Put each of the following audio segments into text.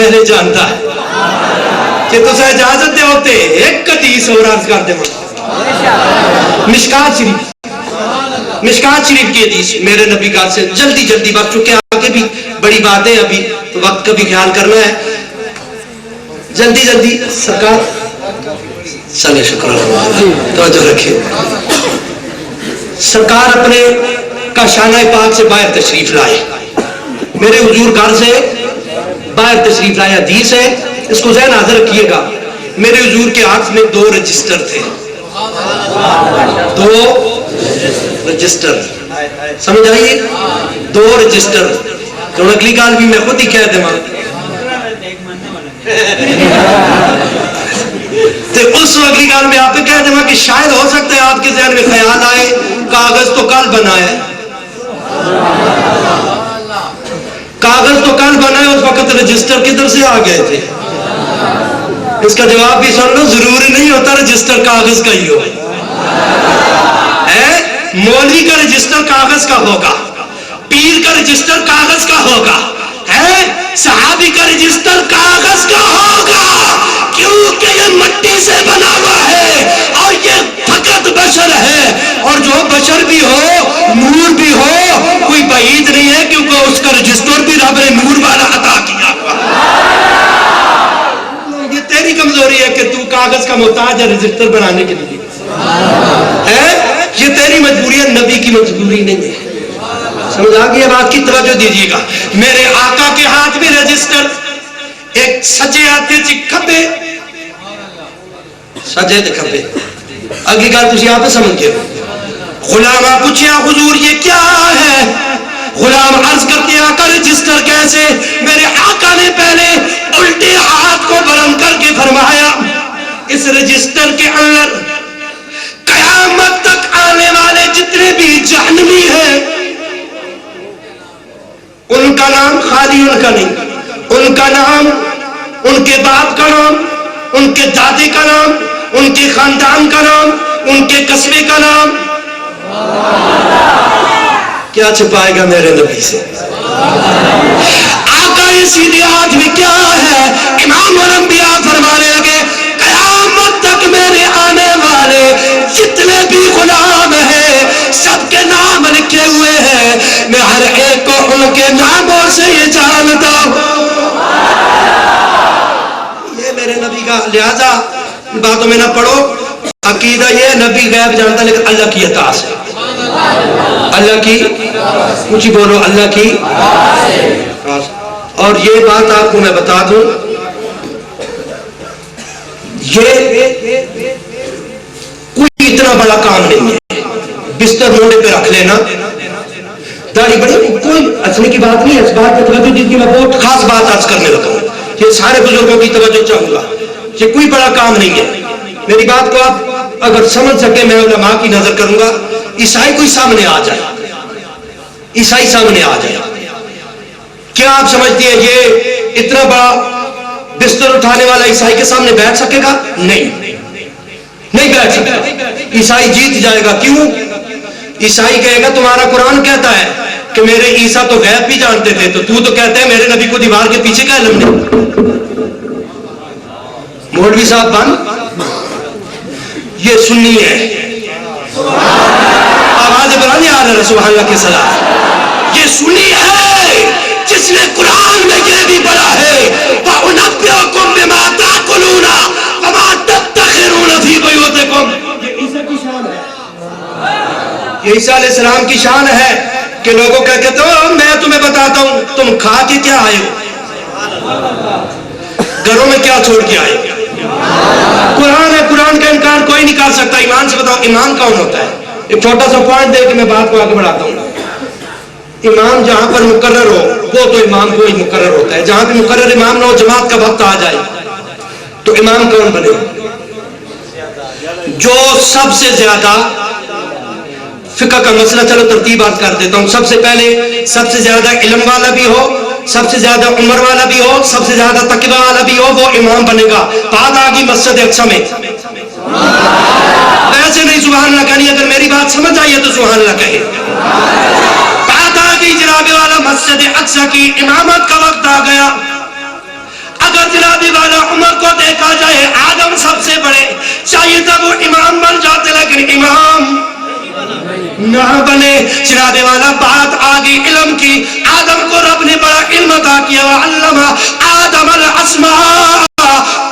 پہلے جانتا ہے کہ تسا اجازت دے ہوتے ایک حدیث اور عرض کر دے مشکات شریف کی حدیث میرے نبی کا سے جلدی بات، چونکہ آگے بھی بڑی باتیں ابھی تو وقت کا بھی خیال کرنا ہے، جلدی سرکار چلے شکر توجہ رکھیں۔ سرکار اپنے کاشانہ پاک سے باہر تشریف لائے، میرے حضور گھر سے باہر تشریف لائے، حدیث ہے اس کو ذہن حاضر رکھیے گا، میرے حضور کے ہاتھ میں 2 رجسٹر تھے، 2 رجسٹر، سمجھ آئیے 2 رجسٹر، تو اگلی گال بھی میں خود ہی کہہ دے ماں اس اگلی گال میں آپ پہ کہہ دے ماں کہ شاید ہو سکتا ہے آپ کے ذہن میں خیال آئے کاغذ تو کل بنا ہے، کاغذ تو کل بنا ہے، اس وقت رجسٹر کدھر سے آ گئے تھے؟ اس کا جواب بھی سن لو، ضروری نہیں ہوتا رجسٹر کاغذ کا ہی ہو، مولوی کا رجسٹر کاغذ کا ہوگا، پیر کا رجسٹر کاغذ کا ہوگا، صحابی کا رجسٹر کاغذ کا ہوگا، کیونکہ یہ مٹی سے بنا ہوا ہے اور یہ فقط بشر ہے، اور جو بشر بھی ہو نور بھی ہو کوئی بعید نہیں ہے، کیونکہ اس کا رجسٹر بھی رب نے نور والا عطا کیا ہوا۔ یہ تیری کمزوری ہے کہ تو کاغذ کا محتاج ہے رجسٹر بنانے کے لیے، یہ تیری مجبوری ہے، نبی کی مجبوری نہیں ہے، سمجھ آ گئی؟ بات کی توجہ دیجیے گا، میرے آقا کے ہاتھ میں رجسٹر، ایک سجے ہاتھے چ کھبے، سجے تے کھبے، اگلی گل تسی آپ سمجھ گئے۔ غلام پوچھیا حضور یہ کیا ہے؟ غلام عرض کرتے آقا رجسٹر کیسے؟ میرے آقا نے پہلے الٹے ہاتھ کو بلند کر کے فرمایا اس رجسٹر کے اندر قیامت تک آنے والے جتنے بھی جہنمی ہیں ان کا نام خالی ان کا نہیں، ان کا نام، ان کے باپ کا نام، ان کے دادے کا نام، ان کے خاندان کا نام، ان کے قصبے کا نام، کیا چھپائے گا میرے نبی سے؟ آقا یہ سیدھے ہاتھ میں کیا ہے؟ امام الانبیاء فرمانے لگے قیامت تک میرے آنے والے جتنے بھی غلام ہیں سب کے نام لکھے ہوئے ہیں، میں ہر ایک کو ان کے ناموں سے یہ جانتا ہوں۔ یہ میرے نبی کا، لہذا باتوں میں نہ پڑھو، عقیدہ یہ نبی غیب جانتا لیکن اللہ کی عطا سے، اللہ کی کچھ بولو، اللہ کی۔ اور یہ بات آپ کو میں بتا دوں، یہ کوئی اتنا بڑا کام نہیں ہے، بستر موڑے پہ رکھ لینا، داڑھی بڑی، کوئی اچھنے کی بات نہیں ہے، اس بات پہ توجہ دیجیے، میں بہت خاص بات آج کرنے لگا ہوں، یہ سارے بزرگوں کی توجہ چاہوں گا، یہ کوئی بڑا کام نہیں ہے، میری بات کو آپ اگر سمجھ سکے میں علماء کی نظر کروں گا، عیسائی کوئی سامنے آ جائے، عیسائی سامنے آ جائے، کیا آپ سمجھتی ہیں یہ اتنا بڑا بستر اٹھانے والا عیسائی کے سامنے بیٹھ سکے گا؟ نہیں بیٹھ سکتا، عیسائی جیت جائے گا، کیوں؟ عیسائی کہے گا تمہارا قرآن کہتا ہے کہ میرے عیسیٰ تو غیب بھی جانتے تھے، تو کہتا ہے میرے نبی کو دیوار کے پیچھے کا علم نہیں۔ مولوی صاحب بند، یہ سنی ہے، آواز بلانی آ رہا ہے سبحان اللہ کے صلاح، یہ سنی ہے جس نے قرآن میں یہ بھی پڑھا ہے وَأُنَبِّئُكُم بِمَا تَأْكُلُونَ وَمَا تَدَّخِرُونَ فِي بُيُوتِكُم، یہ عیسیٰ کی شان ہے، یہ عیسیٰ علیہ السلام کی شان ہے کہ لوگوں کہتے تو میں تمہیں بتاتا ہوں تم کھا کے کیا آئے ہو، گھروں میں کیا چھوڑ کے آئے؟ قرآن ہے، قرآن کا انکار کوئی نہیں کر سکتا۔ ایمان سے بتاؤ ایمان کون ہوتا ہے؟ ایک چھوٹا سا پوائنٹ دے کے میں بات کو آگے بڑھاتا ہوں، امام جہاں پر مقرر ہو وہ تو امام کو ہی مقرر ہوتا ہے، جہاں پہ مقرر امام نہ ہو جماعت کا وقت آ جائے تو امام کون بنے؟ جو سب سے زیادہ فقہ کا مسئلہ، چلو ترتیبات کر دیتا ہوں، سب سے پہلے سب سے زیادہ علم والا بھی ہو، سب سے زیادہ عمر والا بھی ہو، سب سے زیادہ تقویٰ والا بھی ہو، وہ امام بنے گا۔ بات آگی مسجد اقصی میں، ایسے نہیں سبحان اللہ کہنی، اگر میری بات سمجھ آئی ہے تو سبحان اللہ کہے۔ بات آگئی جناب والا مسجد اقصی کی، امامت کا وقت آ گیا، امامت کو دیکھا جائے آدم سب سے بڑے، چاہیے تھا وہ امام بن جاتے لیکن امام نہ بنے۔ جناب والا بات آگئی علم کی، آدم کو رب نے بڑا علم عطا کیا، وعلم آدم الاسماء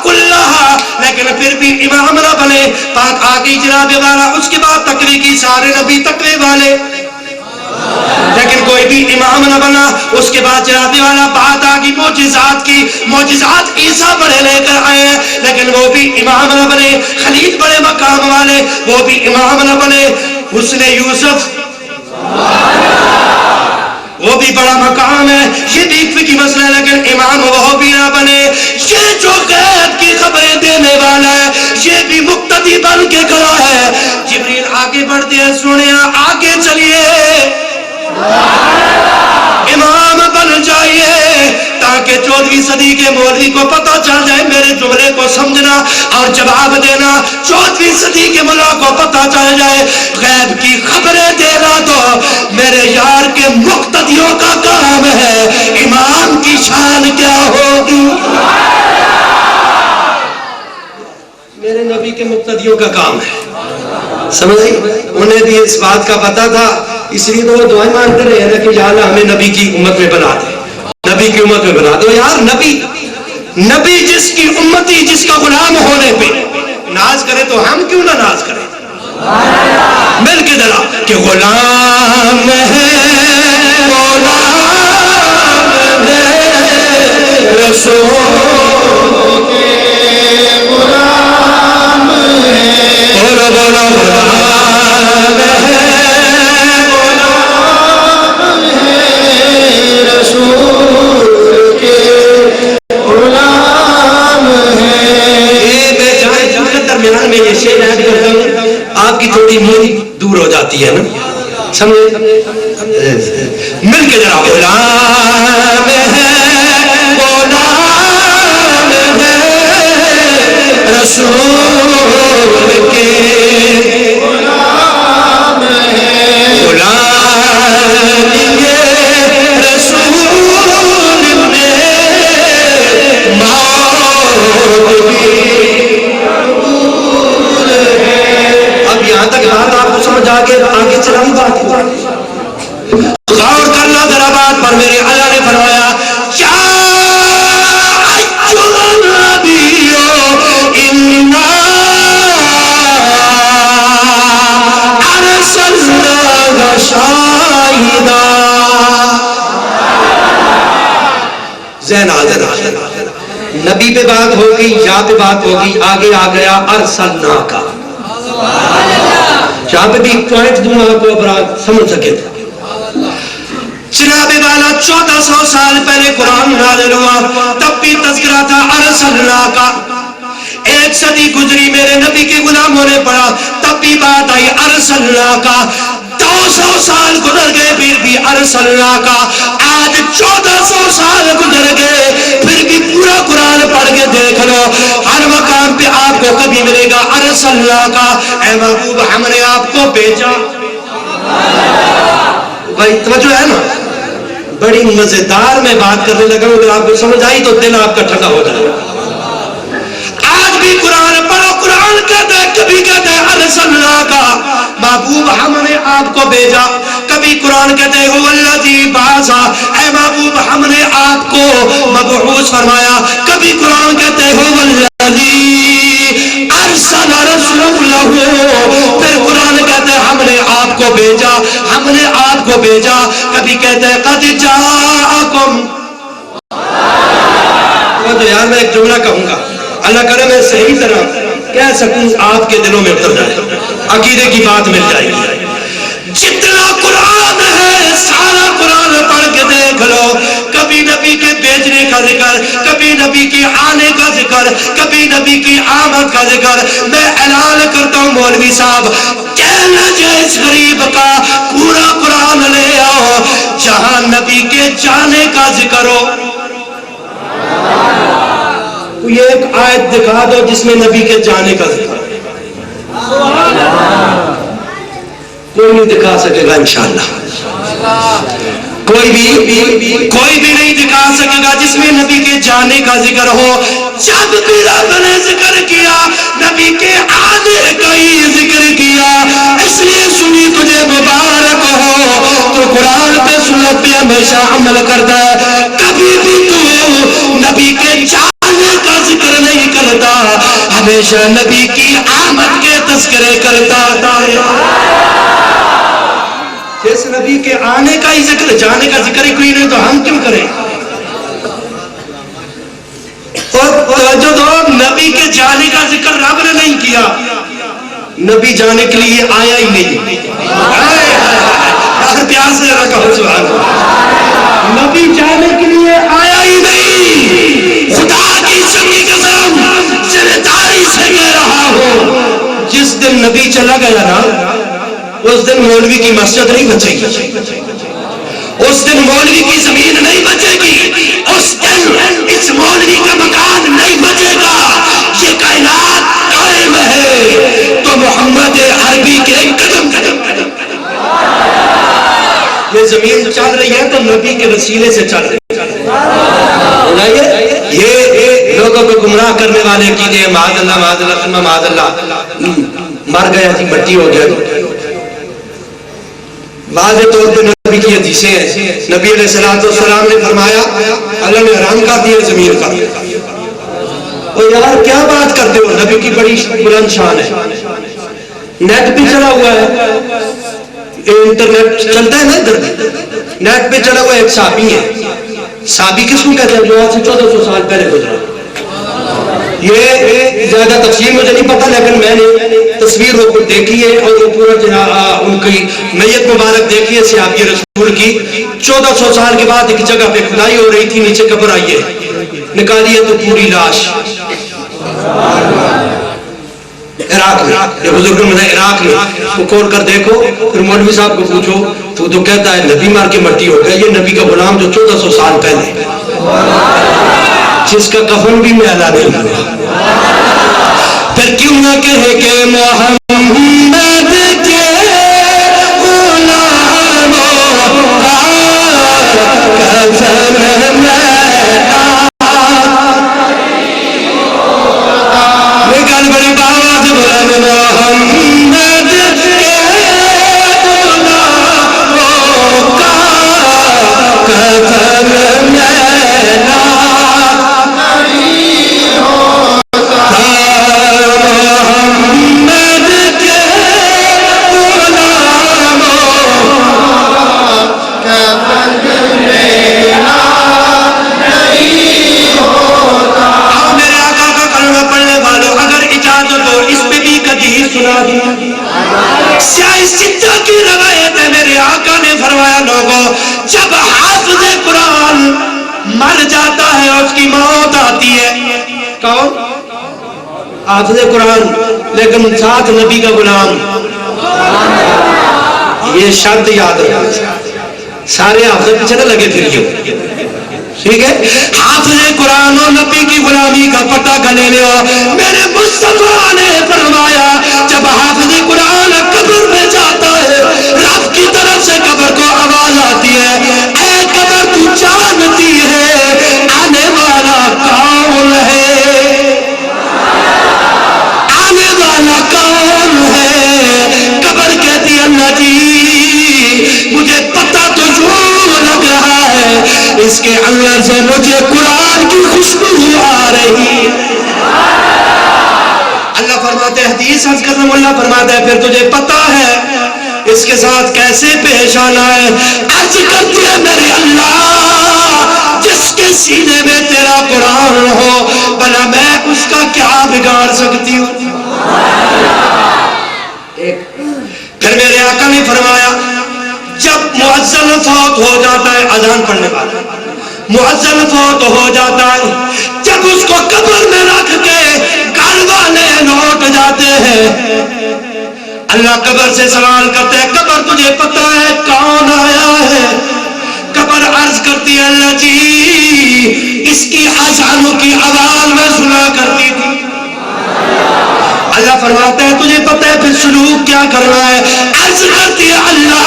کلہا، لیکن پھر بھی امام نہ بنے۔ بات آگئی جناب والا، اس کے بعد تقوی کی، سارے نبی تقوی والے لیکن کوئی بھی امام نہ بنا۔ اس کے بعد جناب والا بات آگئی معجزات کی، معجزات عیسیٰ بڑے لے کر آئے ہیں لیکن وہ بھی امام نہ بنے۔ خلیل بڑے مقام والے، وہ بھی امام نہ بنے۔ حسن یوسف وہ بھی بڑا مقام ہے، یہ بھی فقہی مسئلہ ہے لیکن امام وہ بھی نہ بنے۔ یہ جو غیب کی خبریں دینے والا ہے یہ بھی مقتدی بن کے کھڑا ہے۔ جبریل آگے بڑھتے ہیں، سنیا آگے چلیے، امام بن جائیے تاکہ 14ویں صدی کے مولوی کو پتہ چل جائے، میرے جملے کو سمجھنا اور جواب دینا۔ 14ویں صدی کے ملا کو پتہ چل جائے غیب کی خبریں دینا تو میرے یار کے مقتدیوں کا کام ہے، امام کی شان کیا ہوگی؟ میرے نبی کے مقتدیوں کا کام ہے، سمجھ آئی؟ انہیں بھی اس بات کا پتہ تھا، اس لیے تو وہ دعائیں مانگتے رہے ہیں کہ یا اللہ ہمیں نبی کی امت میں بنا دے، نبی کی امت میں بنا دو۔ یار نبی جس کی امتی، جس کا غلام ہونے پہ ناز کرے تو ہم کیوں نہ ناز کریں؟ مل کے ذرا کہ غلام ہے، غلام ہے رسول کے، غلام ہے، غلام ہے، غلام ہے رسول کے، غلام ہے۔ یہ میں چاہے درمیان میں یہ شعر ایڈ کرتا ہوں، آپ کی تھوڑی نیند دور ہو جاتی ہے نا، سمجھے؟ مل کے ذرا غلام ہے، غلام ہے رسول کے، غلام ہے، غلامی رسول نے موت بھی قبول ہے۔ اب یہاں تک بات آپ کو سمجھ آگے چلائی بات غور کرنا ذرا بات پر۔ میرے اللہ نے فرمایا یا ایھا النبی انا ارسلناک شاہدا۔ ذہن حاضر نبی پہ بات ہوگی، یا پہ بات ہوگی، آگے آ گیا ارسلناک۔ جہاں پہ بھی پوائنٹ دوں آپ کو ابرات سمجھ سکے تھا۔ جناب والا 1400 سال پہلے قرآن نازل ہوا، تب بھی تذکرہ تھا ارسلناک۔ 1 صدی گزری، میرے نبی کے غلاموں نے پڑھا، تب بھی بات آئی ارسلناک۔ 200 سال گزر گئے پھر بھی ارسلناک۔ آج 1400 سال گزر گئے پھر بھی پورا قرآن پڑھ کے دیکھ لو، ہر مقام پہ آپ کو کبھی ملے گا ارسلناک، اے محبوب ہم نے آپ کو بھیجا۔ بھائی توجہ ہے نا، بڑی مزیدار میں بات کرنے لگا ہوں، اگر آپ کو سمجھ آئی تو دل آپ کا ٹھنڈا ہو جائے۔ آج بھی قرآن پڑھو، قرآن کہتا ہے، کبھی کہتا ہے ارسلناک، محبوب ہم نے آپ کو بھیجا۔ کبھی قرآن کہتے ہیں هو الذی بعث، اے محبوب ہم نے آپ کو مبعوث فرمایا۔ کبھی قرآن کہتے ہیں هو الذی ارسل رسولہ، پھر قرآن کہتے ہیں ہم نے آپ کو بھیجا، ہم نے آپ کو بھیجا۔ کبھی کہتے ہیں قد جاءکم۔ تو یار میں ایک جملہ کہوں گا، اللہ کرے میں صحیح طرح کہہ سکوں، آپ کے دلوں میں اتر جائے، عقیدے کی بات مل جائے گی۔ جتنا قرآن ہے سارا قرآن پڑھ کے دیکھ لو، کبھی نبی کے بھیجنے کا ذکر، کبھی نبی کے آنے کا ذکر، کبھی نبی کی آمد کا ذکر۔ میں اعلان کرتا ہوں مولوی صاحب، چیلنج ہے اس غریب کا، پورا قرآن لے آؤ، جہاں نبی کے جانے کا ذکر ہو۔ کوئی ایک آیت دکھا دو جس میں نبی کے جانے کا ذکر، کوئی نہیں دکھا سکے گا انشاءاللہ، کوئی بھی نہیں دکھا سکے گا جس میں نبی کے جانے کا ذکر ہو، جب بھی رب نے ذکر کیا نبی کے آنے کا ہی ذکر کیا. اس لیے سنی تجھے مبارک ہو تو قرآن پہ سنت پہ ہمیشہ عمل کرتا ہے. کبھی بھی تو نبی کے جانے کا ذکر نہیں کرتا، ہمیشہ نبی کی آمد کے تذکرے کرتا ہے. جس نبی کے آنے کا ہی ذکر، جانے کا ذکر ہی کوئی نہیں تو ہم کیوں کریں؟ اور جو نبی کے جانے کا ذکر رب نے نہیں کیا، نبی جانے کے لیے آیا ہی نہیں. پیار سے کہو سبحان اللہ. نبی جانے کے لیے آیا ہی نہیں. خدا کی سنگی قسم ذمہ سے کہہ رہا ہوں، جس دن نبی چلا گیا نا اس دن مولوی کی مسجد نہیں بچے گی، اس دن مولوی کی زمین نہیں بچے گی، اس دن اس مولوی کا مکان نہیں بچے گا. یہ کائنات قائم ہے تو محمد عربی کے قدم قدم قدم. یہ زمین چل رہی ہے تو نبی کے وسیلے سے چل رہی ہے. یہ لوگوں کو گمراہ کرنے والے عقیدے معاذ اللہ معاذ اللہ معاذ اللہ، مر گیا جی مٹی ہو گیا. واضح طور پہ نبی کی حدیثیں ہیں. نبی علیہ السلام نے فرمایا اللہ نے حرام کر دیا زمین کا. اور یار کیا بات کرتے ہو، نبی کی بڑی بلند شان ہے. نیٹ پہ چلا ہوا ہے، انٹرنیٹ چلتا ہے نا ادھر، نیٹ پہ چلا ہوا ایک صحابی ہے. صحابی کس کو کہتے ہیں؟ جو آج سے 1400 سال پہلے گزرا. یہ زیادہ تفصیل مجھے نہیں پتا، لیکن میں نے تصویر وہ دیکھی ہے اور وہ پورا ان کی میت مبارک دیکھی ہے صحابی رسول کی. 1400 سال کے بعد ایک جگہ پہ کھدائی ہو رہی تھی، نیچے قبر آئی ہے، نکالی ہے تو پوری لاش عراق میں. یہ بزرگوں نے عراق میں اس کو کھول کر دیکھو. پھر مولوی صاحب کو پوچھو تو کہتا ہے نبی مار کے مٹی ہو گیا. یہ نبی کا غلام جو 1400 سال پہلے، جس کا کفن بھی میلا نہیں ہوا. پھر کیوں نہ کہے کہ محمد کے غلاموں کا کفن میلا. نکل بڑی باوات بلند محمد کے غلاموں کا کفن میلا. سیاہ ستہ کی روایت ہے، میرے آقا نے فرمایا لوگوں جب حافظ قرآن مر جاتا ہے اس کی موت آتی ہے. کون؟ حافظ قرآن لیکن ساتھ نبی کا غلام. یہ شرط یاد رکھنا، سارے حافظ پیچھے نہ لگے پھر. ٹھیک ہے، حافظ قرآن و نبی کی غلامی کا پتہ گلے لو. میرے مصطفیٰ نے فرمایا جب حافظ قرآن قبر میں جاتا ہے رب کی طرف سے قبر کو آواز آتی ہے، اے قبر تو جانتی ہے آنے والا کون ہے؟ آنے والا کون ہے؟ قبر کہتی ہے اللہ جی مجھے پتہ تو یوں لگ رہا ہے اس کے اندر سے مجھے قرآن کی خوشبو آ رہی. اللہ فرماتے ہیں حدیث عرض کرنا، اللہ فرماتا ہے پھر تجھے پتہ ہے اس کے ساتھ کیسے پیش آنا ہے. عرض کرتی ہے میرے اللہ جس کے سینے میں تیرا قرآن ہو بھلا میں اس کا کیا بگاڑ سکتی ہوں. پھر میرے آقا نے فرمایا جب مؤذن فوت ہو جاتا ہے، اذان پڑھنے والا مؤذن فوت ہو جاتا ہے، جب اس کو قبر میں رکھ کے گھر والے لوٹ جاتے ہیں، اللہ قبر سے سوال کرتے ہیں قبر تجھے پتہ ہے کون آیا ہے؟ قبر عرض کرتی ہے اللہ جی اس کی اذانوں کی آواز میں سنا کرتی تھی. اللہ فرماتا ہے تجھے پتہ ہے پھر سلوک کیا کرنا ہے؟ عرض کرتی ہے اللہ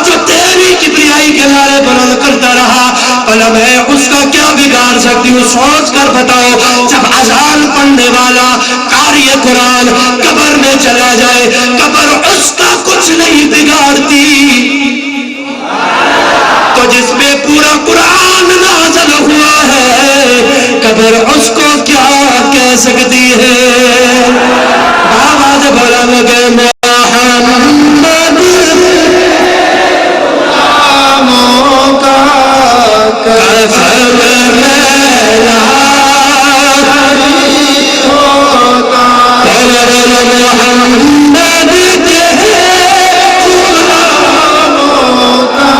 جو تیری کبریائی کے نعرے بلند کرتا رہا بھلا میں اس کا کیا بگاڑ سکتی فرماتی ہوں سوچ کر بتاؤ، جب اذان پڑھنے والا قاری قرآن قبر میں چلا جائے، قبر اس کا کچھ نہیں بگاڑتی، تو جس پہ پورا قرآن نازل ہوا ہے قبر اس کو کیا کہہ سکتی ہے؟ آواز بولا لگے محمد غلاموں کا کفن میلا نہیں ہوتا، محمد کے غلاموں کا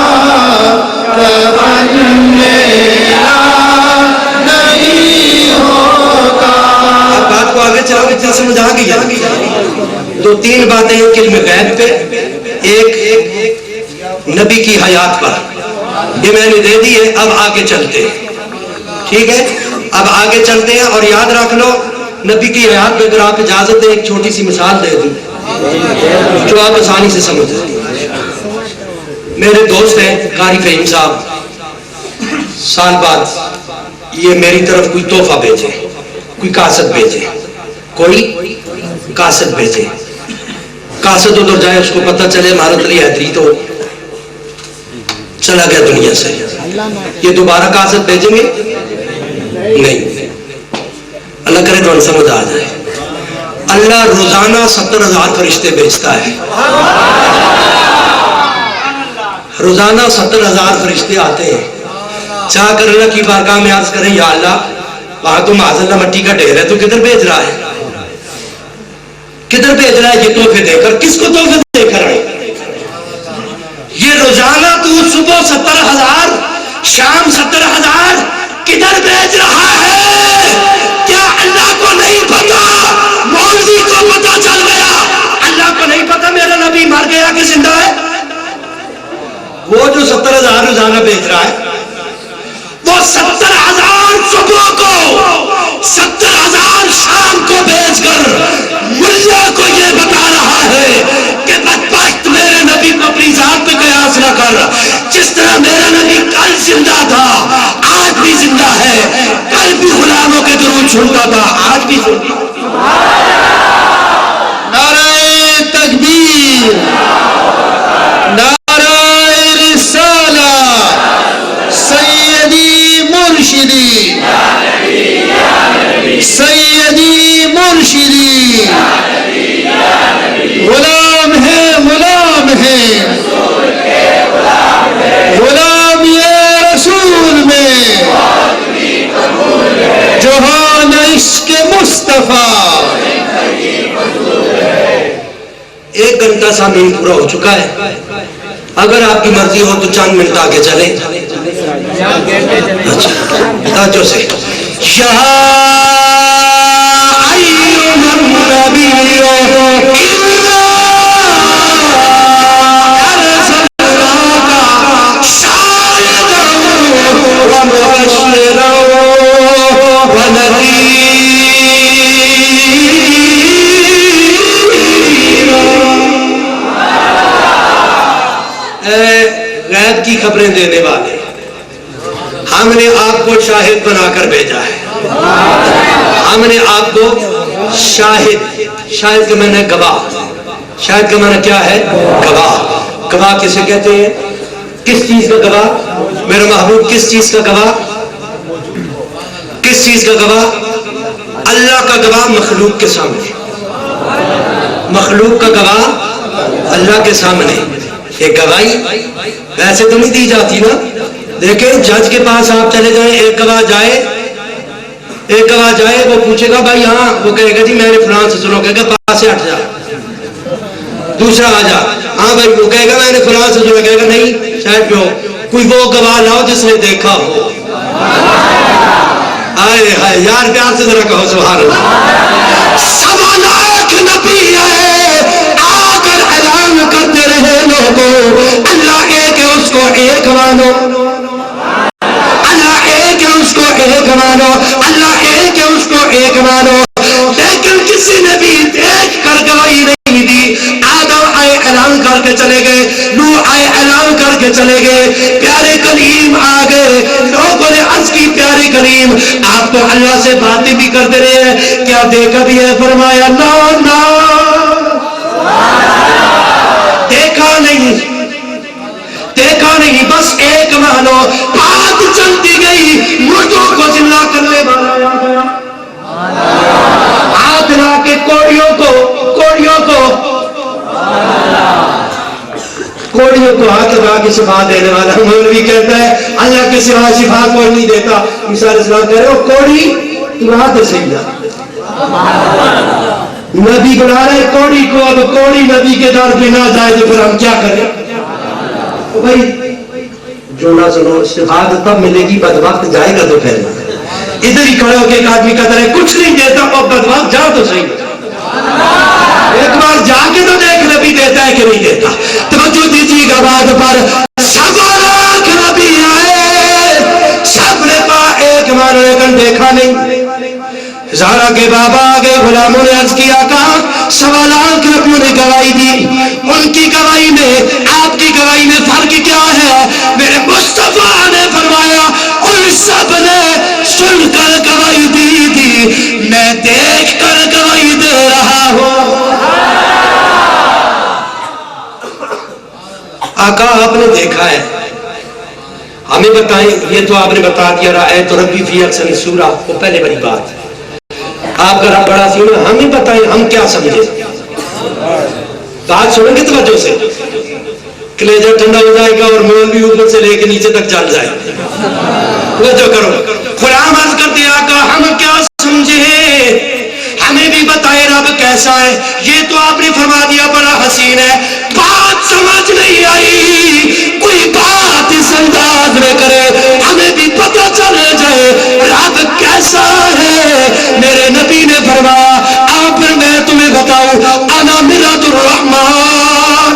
کفن میلا نہیں ہوتا۔ اب بات کو آگے چلاؤ، اتنا سمجھ آ گئی ہے؟ دو تین باتیں علم غیب پہ، ایک نبی کی حیات پر، یہ میں نے دے دی ہے، اب آگے چلتے ہیں، ٹھیک ہے؟ اب آگے چلتے ہیں اور یاد رکھ لو نبی کی حیات پہ اگر آپ اجازت دیں ایک چھوٹی سی مثال دے دوں جو آپ آسانی سے سمجھ سکتے۔ میرے دوست ہیں قاری فہیم صاحب، سال بعد یہ میری طرف کوئی تحفہ بھیجے، کوئی کاسٹ بھیجے، کوئی کاسٹ بھیجے، کاسٹ ادھر جائے اس کو پتہ چلے مہارت علی حیدری تو چلا گیا دنیا سے، یہ دوبارہ کاسٹ بھیجیں گے؟ نہیں، اللہ کرے تو سمجھ آ جائے۔ اللہ روزانہ 70,000 فرشتے بھیجتا ہے، روزانہ 70,000 فرشتے آتے ہیں، چاہ کر اللہ کی بارگاہ میں عرض کریں یا اللہ وہاں تو معاذ اللہ مٹی کا ڈھیر ہے، تو کدھر بھیج رہا ہے؟ کدھر بھیج رہا ہے یہ تحفے دے کر؟ کس کو تحفے دے کر آئے؟ یہ روزانہ تو صبح 70,000 شام 70,000 کدھر بھیج رہا ہے؟ کیا اللہ کو نہیں پتا؟ مولوی کو پتا چل گیا، اللہ کو نہیں پتا میرا نبی مر گیا کہ زندہ ہے؟ وہ جو 70,000 روزانہ بھیج رہا ہے وہ 70,000 صبح کو 70,000 شام کو بھیج کر ملا کو یہ بتا رہا ہے کہ بدبخت میرے نبی کو اپنی ذات پہ قیاس نہ کر، جس طرح میرا نبی کل زندہ تھا آج بھی زندہ ہے، کل بھی غلاموں کے درود سنتا تھا آج بھی سنتا۔ نعرہ تکبیر، نعرہ رسالہ، سیدی مرشدی، سیدی مرشدی، غلام ہے غلام ہے غلام یہ رسول میں جہان عشق مصطفیٰ۔ ایک گھنٹہ سامعین پورا ہو چکا ہے، اگر آپ کی مرضی ہو تو چند منٹ آگے چلیں۔ اچھا توجہ سے، غیب کی خبریں دینے والے، ہم نے آپ کو شاہد بنا کر بھیجا ہے، ہم نے آپ کو شاہد، شاہد کا معنی گواہ، شاہد کا معنی کیا ہے؟ گواہ۔ گواہ کسے کہتے ہیں؟ کس چیز کا گواہ؟ میرا محبوب کس چیز کا گواہ؟ کس چیز کا گواہ؟ اللہ کا گواہ مخلوق کے سامنے، مخلوق کا گواہ اللہ کے سامنے۔ ایک گواہی ویسے تو نہیں دی جاتی نا، دیکھیں جج کے پاس آپ چلے جائیں، ایک گواہ جائے، ایک گواہ جائے، وہ پوچھے گا بھائی ہاں، وہ کہے گا جی میں نے فلان سے سنو، کہے گا پاس سے ہٹ جا، دوسرا آ جا، ہاں بھائی، وہ کہے گا میں نے فلان سے سنو، کہے گا نہیں سائڈ پہ ہو، کوئی وہ گواہ لاؤ جس نے دیکھا ہو۔ آئے ہائے یار پیار سے ذرا کہو سبحان اللہ۔ سوا لاکھ نبی آئے آ کر اعلان کرتے رہے لوگوں، اللہ ایک ہے اس کو ایک مانو، اللہ ایک ہے اس کو ایک مانو، اللہ ایک ہے اس کو ایک مانو، لیکن کسی نے بھی دیکھ کر گواہی نہیں دی۔ آدم آئے اعلان کر کے چلے گئے، نوح آئے اعلان کر کے چلے گئے، پیارے کلیم آ گئے، لوگوں نے عرض کی پیارے کلیم آپ تو اللہ سے باتیں بھی کرتے رہے ہیں، کیا دیکھا بھی ہے؟ فرمایا نا نا، دیکھا نہیں، دیکھا نہیں، بس ایک مانو بات چلتی گئی، مردوں کو زندہ کرنے والا آ گیا، ہاتھ لا کے کوڑیوں کو ہاتھ لگا کے شفا دینے والا مولوی کہتا ہے اللہ کے سوا شفا کوئی نہیں دیتا۔ عیسیٰ علیہ السلام کہہ رہے ہو کوڑی تو ہاتھ سے ہی نبی بنا رہے کوڑی کو، اب کوڑی نبی کے در پہ نہ جائے تو پھر ہم کیا کریں؟ تو بھائی جو نہ سنو، شفا تب ملے گی بدبخت جائے گا تو پھر ادھر ہی کھڑے ہو کے ایک آدمی کہتا ہے کچھ نہیں دیتا، اور بدبخت جا تو صحیح، ایک بار جا کے تو دیکھ نبی دیتا ہے کہ نہیں دیتا۔ توجہ دیجیے گا بات پر، 100 لاکھ نبی آئے، سب نے کہا ایک بار لیکن دیکھا نہیں۔ زہرا کے بابا آگے غلاموں نے عرض کیا، کہا 100 لاکھ نبیوں نے گواہی دی، ان کی گواہی میں آپ کی گواہی میں فرق کیا ہے؟ میرے مصطفیٰ نے فرمایا ان سب نے سن کر گواہی دی تھی، میں دیکھ کر گواہی دے رہا ہوں۔ آقا آپ نے دیکھا ہے، ہمیں بتائیں، یہ تو آپ نے بتا دیا رأیت ربی فی احسن سورہ، وہ پہلے بڑی بات ہے، آپ کا رب بڑا سی، ہمیں بتائیں ہم کیا سمجھے؟ بات سنیں گے توجہ سے، کلیجہ ٹھنڈا ہو جائے گا اور مولوی اوپر سے لے کے نیچے تک جل جائے گا۔ توجہ کرو، غلام عرض کرتے ہیں آقا ہم کیا سمجھے، ہمیں بھی بتائے رب کیسا ہے؟ یہ تو آپ نے فرما دیا بڑا حسین ہے، بات سمجھ نہیں آئی، کوئی بات اس انداز میں کرے ہمیں بھی پتہ چل جائے رب کیسا ہے۔ میرے نبی نے فرمایا آپ میں تمہیں بتاؤں، انا مراد الرحمن،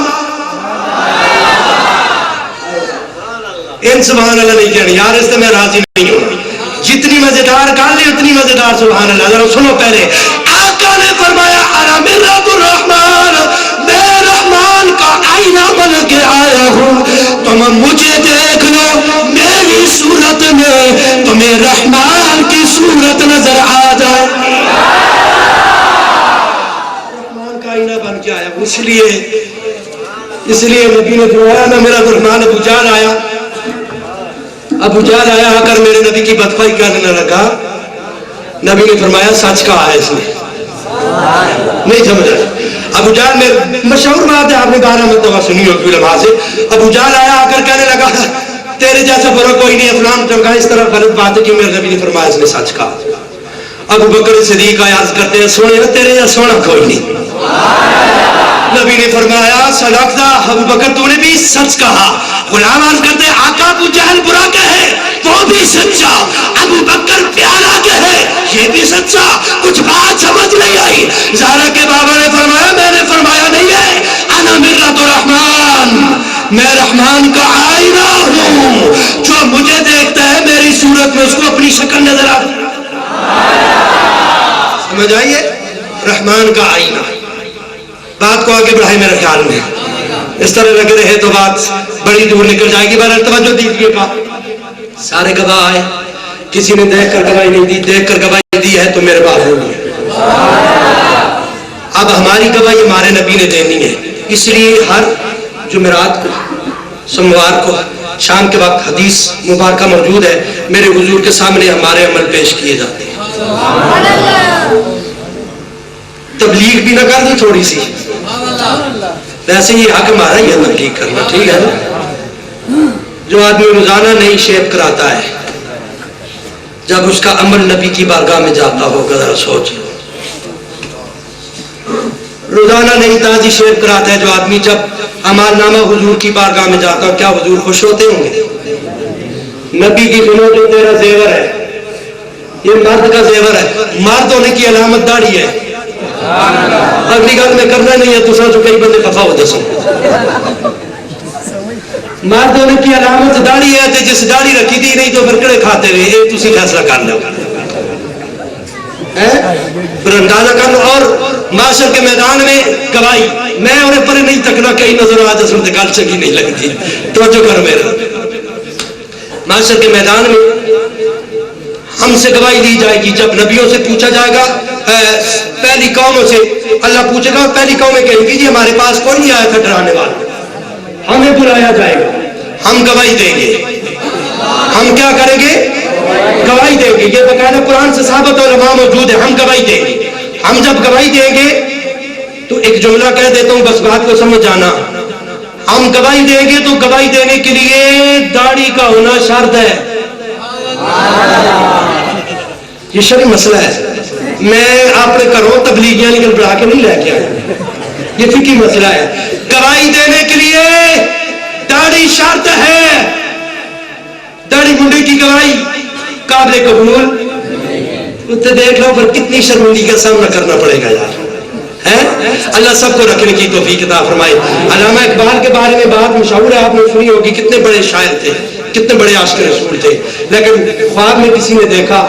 ان سبحان اللہ نہیں کہنی یار، اس سے میں راضی نہیں ہوں، جتنی مزیدار کہا لے اتنی مزیدار سبحان اللہ۔ ذرا سنو پہلے، آقا نے فرمایا انا مراد الرحمن، میں رحمان کا آئینہ بن کے آیا ہوں، تم مجھے دیکھ لو میری صورت میں تمہیں رحمان کی صورت نظر آ جائے۔ رحمان کا آئینہ بن کے آیا، اس لیے نبی نے فرمایا نا میرا رحمان۔ ابو جہل آیا آ کر میرے نبی کی بدخواہی کرنے لگا، نبی نے فرمایا سچ کہا ہے اس نے، نہیں سمجھا۔ ابو جہل میں مشہور بات ہے، آپ نے 12 مرتبہ سنی ہوگی علماء سے، ابو جہل آیا آ کر کہنے لگا تیرے جیسا برا کوئی نہیں، فلان چمکا، اس طرح غلط بات ہے کہ میرے نبی نے فرمایا اس نے سچ کہا۔ ابو بکر صدیق عرض کرتے ہیں سونے تیرے جیسا سونا کوئی نہیں، نبی نے فرمایا صدقتا ابو بکر تو نے بھی سچ کہا۔ غلام عرض کرتے ہیں آقا ابو جہل برا کہے وہ بھی سچا، ابو بکر پیارا کہے یہ بھی سچا، کچھ بات سمجھ نہیں آئی۔ زہرا کے بابا نے فرمایا میں نے فرمایا نہیں ہے، انا مراد الرحمن، میں رحمان کا آئینہ ہوں، جو مجھے دیکھتا ہے میری صورت میں اس کو اپنی شکل نظر آتی۔ سمجھ آئیے، رحمان کا آئینہ۔ بات کو آگے بڑھائے میرے خیال میں، اس طرح لگ رہے تو بات بڑی دور نکل جائے گی۔ بہرحال توجہ دیجیے گا، سارے گواہ آئے، کسی نے دیکھ کر گواہی نہیں دی، دیکھ کر گواہی دی ہے تو میرے باپ ہوگی۔ اب ہماری گواہی ہمارے نبی نے دینی ہے، اس لیے ہر جمعرات کو، سوموار کو شام کے وقت حدیث مبارکہ موجود ہے، میرے حضور کے سامنے ہمارے عمل پیش کیے جاتے ہیں۔ تبلیغ بھی نہ کر دی تھوڑی سی، ویسے ہی حق ہمارا ہی ہے تبلیغ کرنا، ٹھیک ہے نا؟ جو آدمی روزانہ نئی شیپ کراتا ہے، جب اس کا عمل نبی کی بارگاہ میں جاتا ہوگا ذرا سوچ، روزانہ نئی تازی شیپ کراتا ہے جو آدمی، جب عمال نامہ حضور کی بارگاہ میں جاتا ہے، کیا حضور خوش ہوتے ہوں گے؟ نبی کی سنو جو تیرا زیور ہے، یہ مرد کا زیور ہے، مرد ہونے کی علامت داڑھی ہے، اگلی گل میں کرنا نہیں ہے، دوسرا جو کئی بندے خفا ہو جسو، مرد ہونے کی علامت داڑھی ہے، تے جس داڑھی رکھی تھی نہیں تو پھر کڑے کھاتے رہے، یہ تسی فیصلہ کر لو، پھر اندازہ کر لو۔ اور معاشر کے میدان میں گواہی، میں انہیں پر نہیں تکنا کہیں نظر آ جس میں گل چنگی نہیں لگتی، توجہ کرو میرا۔ معاشر کے میدان میں ہم سے گواہی لی جائے گی. جب نبیوں سے پوچھا جائے گا, پہلی قوموں سے اللہ پوچھے گا, پہلی قومیں کہیں گی جی ہمارے پاس کوئی نہیں آیا تھا ڈرانے والا, ہمیں بلایا جائے گا, ہم گواہی دیں گے. ہم کیا کریں گے؟ گواہی دیں گے. یہ باقاعدہ قرآن سے ثابت علماء موجود ہے, ہم گواہی دیں گے. ہم جب گواہی دیں گے تو ایک جملہ کہہ دیتا ہوں بس بات کو سمجھ جانا. ہم گواہی دیں گے تو گواہی دینے کے لیے داڑھی کا ہونا شرط ہے. یہ شرعی مسئلہ ہے. میں اپنے گھروں تبلیغیاں نکل بڑھا کے نہیں لے کے آیا, یہ فقہی مسئلہ ہے. گواہی دینے کے لیے داڑھی شرط ہے. داڑھی منڈے کی گواہی قابل قبول تو دیکھ لو پر کتنی شرمندگی کا سامنا کرنا پڑے گا یار. اللہ سب کو رکھنے کی توفیق عطا فرمائے. علامہ اقبال کے بارے میں بات مشہور ہے, آپ نے سنی ہوگی, کتنے بڑے شاعر تھے, کتنے بڑے عاشق رسول تھے, لیکن خواب میں کسی نے دیکھا